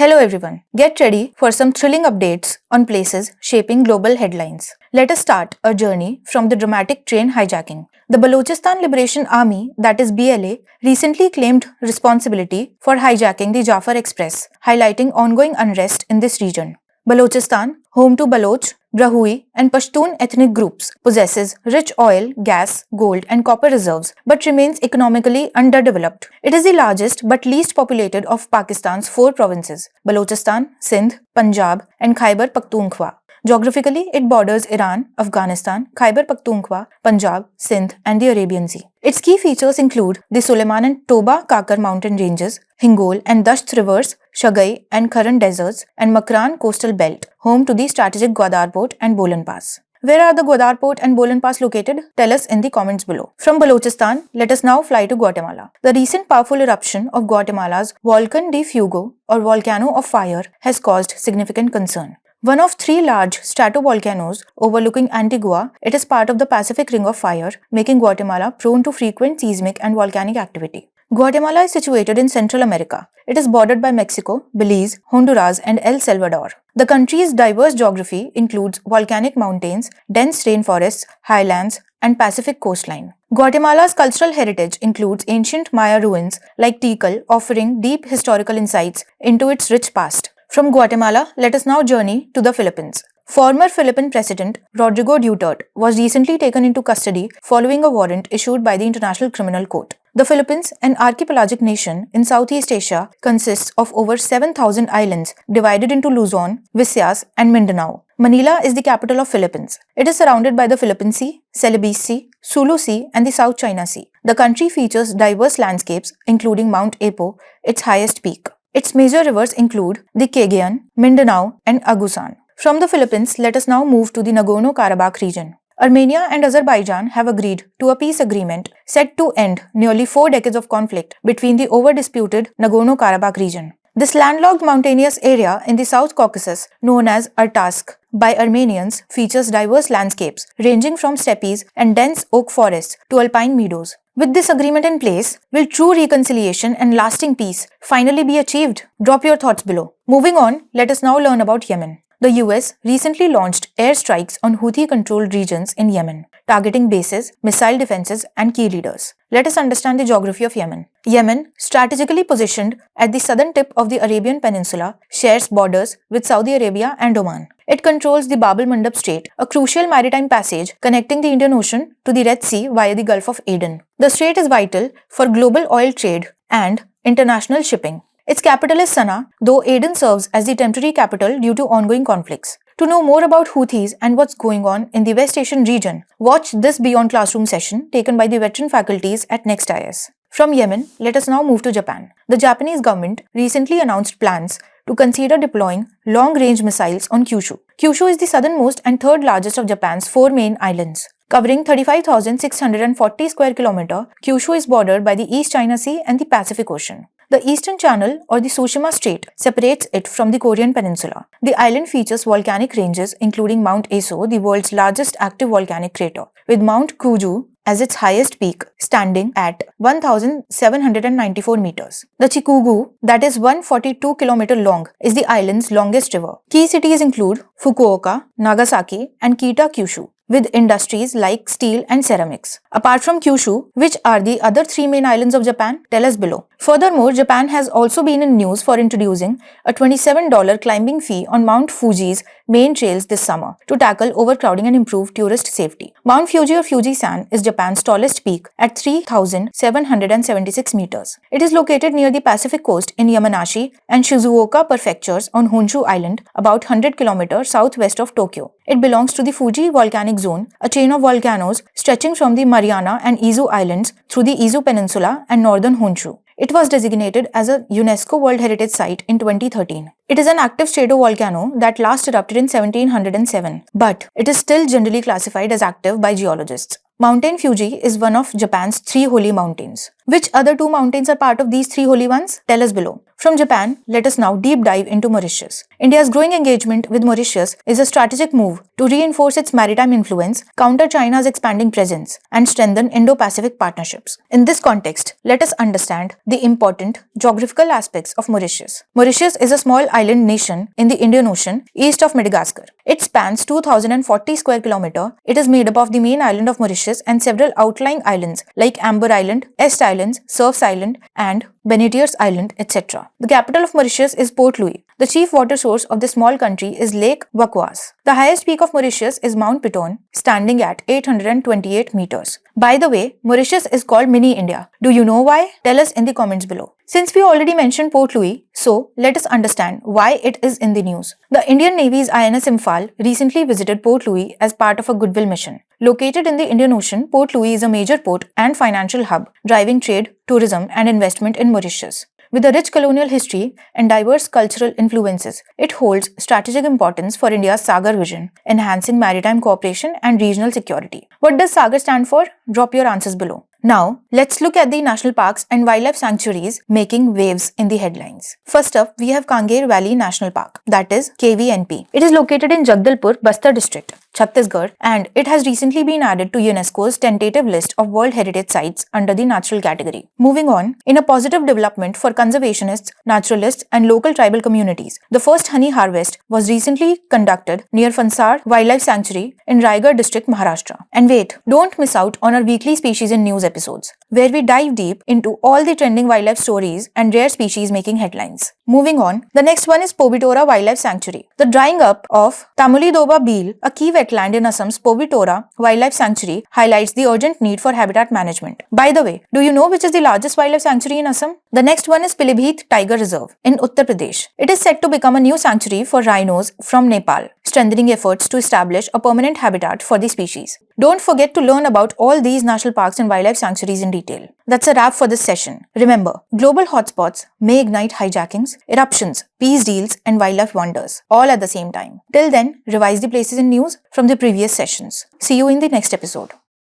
Hello everyone, get ready for some thrilling updates on places shaping global headlines. Let us start our journey from the dramatic train hijacking. The Balochistan Liberation Army, that is BLA, recently claimed responsibility for hijacking the Jafar Express, highlighting ongoing unrest in this region. Balochistan, home to Baloch, Brahui and Pashtun ethnic groups, possesses rich oil, gas, gold and copper reserves but remains economically underdeveloped. It is the largest but least populated of Pakistan's 4 provinces: Balochistan, Sindh, Punjab and Khyber Pakhtunkhwa. Geographically, it borders Iran, Afghanistan, Khyber Pakhtunkhwa, Punjab, Sindh and the Arabian Sea. Its key features include the Suleiman and Toba Kakar mountain ranges, Hingol and Dasht rivers, Shagai and Kharan deserts, and Makran coastal belt, home to the strategic Gwadar Port and Bolan Pass. Where are the Gwadar Port and Bolan Pass located? Tell us in the comments below. From Balochistan, let us now fly to Guatemala. The recent powerful eruption of Guatemala's Volcan de Fuego, or volcano of fire, has caused significant concern. One of 3 large stratovolcanoes overlooking Antigua, it is part of the Pacific Ring of Fire, making Guatemala prone to frequent seismic and volcanic activity. Guatemala is situated in Central America. It is bordered by Mexico, Belize, Honduras and El Salvador. The country's diverse geography includes volcanic mountains, dense rainforests, highlands and Pacific coastline. Guatemala's cultural heritage includes ancient Maya ruins like Tikal, offering deep historical insights into its rich past. From Guatemala, let us now journey to the Philippines. Former Philippine President Rodrigo Duterte was recently taken into custody following a warrant issued by the International Criminal Court. The Philippines, an archipelagic nation in Southeast Asia, consists of over 7,000 islands divided into Luzon, Visayas and Mindanao. Manila is the capital of Philippines. It is surrounded by the Philippine Sea, Celebes Sea, Sulu Sea and the South China Sea. The country features diverse landscapes including Mount Apo, its highest peak. Its major rivers include the Cagayan, Mindanao and Agusan. From the Philippines, let us now move to the Nagorno-Karabakh region. Armenia and Azerbaijan have agreed to a peace agreement set to end nearly 4 decades of conflict between the over-disputed Nagorno-Karabakh region. This landlocked mountainous area in the South Caucasus, known as Artsakh by Armenians, features diverse landscapes ranging from steppes and dense oak forests to alpine meadows. With this agreement in place, will true reconciliation and lasting peace finally be achieved? Drop your thoughts below. Moving on, let us now learn about Yemen. The US recently launched airstrikes on Houthi-controlled regions in Yemen, targeting bases, missile defenses and key leaders. Let us understand the geography of Yemen. Yemen, strategically positioned at the southern tip of the Arabian Peninsula, shares borders with Saudi Arabia and Oman. It controls the Bab el-Mandab Strait, a crucial maritime passage connecting the Indian Ocean to the Red Sea via the Gulf of Aden. The strait is vital for global oil trade and international shipping. Its capital is Sana'a, though Aden serves as the temporary capital due to ongoing conflicts. To know more about Houthis and what's going on in the West Asian region, watch this Beyond Classroom session taken by the veteran faculties at Next IS. From Yemen, let us now move to Japan. The Japanese government recently announced plans to consider deploying long-range missiles on Kyushu. Kyushu is the southernmost and 3rd largest of Japan's 4 main islands. Covering 35,640 square kilometers, Kyushu is bordered by the East China Sea and the Pacific Ocean. The Eastern Channel or the Tsushima Strait separates it from the Korean Peninsula. The island features volcanic ranges including Mount Eso, the world's largest active volcanic crater, with Mount Kuju as its highest peak, standing at 1,794 meters. The Chikugu, that is 142 km long, is the island's longest river. Key cities include Fukuoka, Nagasaki and Kita, Kyushu, with industries like steel and ceramics. Apart from Kyushu, which are the other 3 main islands of Japan? Tell us below. Furthermore, Japan has also been in news for introducing a $27 climbing fee on Mount Fuji's main trails this summer to tackle overcrowding and improve tourist safety. Mount Fuji or Fuji-san is Japan's tallest peak at 3,776 meters. It is located near the Pacific coast in Yamanashi and Shizuoka prefectures on Honshu Island, about 100 kilometers southwest of Tokyo. It belongs to the Fuji volcanic zone, a chain of volcanoes stretching from the Mariana and Izu Islands through the Izu Peninsula and northern Honshu. It was designated as a UNESCO World Heritage Site in 2013. It is an active stratovolcano that last erupted in 1707, but it is still generally classified as active by geologists. Mountain Fuji is one of Japan's 3 holy mountains. Which other 2 mountains are part of these 3 holy ones? Tell us below. From Japan, let us now deep dive into Mauritius. India's growing engagement with Mauritius is a strategic move to reinforce its maritime influence, counter China's expanding presence, and strengthen Indo-Pacific partnerships. In this context, let us understand the important geographical aspects of Mauritius. Mauritius is a small island nation in the Indian Ocean, east of Madagascar. It spans 2,040 square kilometers. It is made up of the main island of Mauritius and several outlying islands like Amber Island, Est Islands, Surfs Island, and Benetiers Island, etc. The capital of Mauritius is Port Louis. The chief water source of the small country is Lake Wakwas. The highest peak of Mauritius is Mount Piton, standing at 828 meters. By the way, Mauritius is called Mini India. Do you know why? Tell us in the comments below. Since we already mentioned Port Louis, so let us understand why it is in the news. The Indian Navy's INS Imphal recently visited Port Louis as part of a goodwill mission. Located in the Indian Ocean, Port Louis is a major port and financial hub, driving trade, tourism, and investment in Mauritius. With a rich colonial history and diverse cultural influences, it holds strategic importance for India's Sagar vision, enhancing maritime cooperation and regional security. What does Sagar stand for? Drop your answers below. Now, let's look at the national parks and wildlife sanctuaries making waves in the headlines. First up, we have Kanger Valley National Park, that is KVNP. It is located in Jagdalpur, Bastar district, Chhattisgarh, and it has recently been added to UNESCO's tentative list of World Heritage Sites under the natural category. Moving on, in a positive development for conservationists, naturalists, and local tribal communities, the first honey harvest was recently conducted near Fansar Wildlife Sanctuary in Raigad district, Maharashtra. And wait, don't miss out on our weekly species in news episodes, where we dive deep into all the trending wildlife stories and rare species making headlines. Moving on, the next one is Pobitora Wildlife Sanctuary. The drying up of Tamulidoba Beel, a key wetland in Assam's Pobitora Wildlife Sanctuary, highlights the urgent need for habitat management. By the way, do you know which is the largest wildlife sanctuary in Assam? The next one is Pilibhit Tiger Reserve in Uttar Pradesh. It is set to become a new sanctuary for rhinos from Nepal, strengthening efforts to establish a permanent habitat for the species. Don't forget to learn about all these national parks and wildlife sanctuaries in detail. That's a wrap for this session. Remember, global hotspots may ignite hijackings, eruptions, peace deals, and wildlife wonders, all at the same time. Till then, revise the places in news from the previous sessions. See you in the next episode.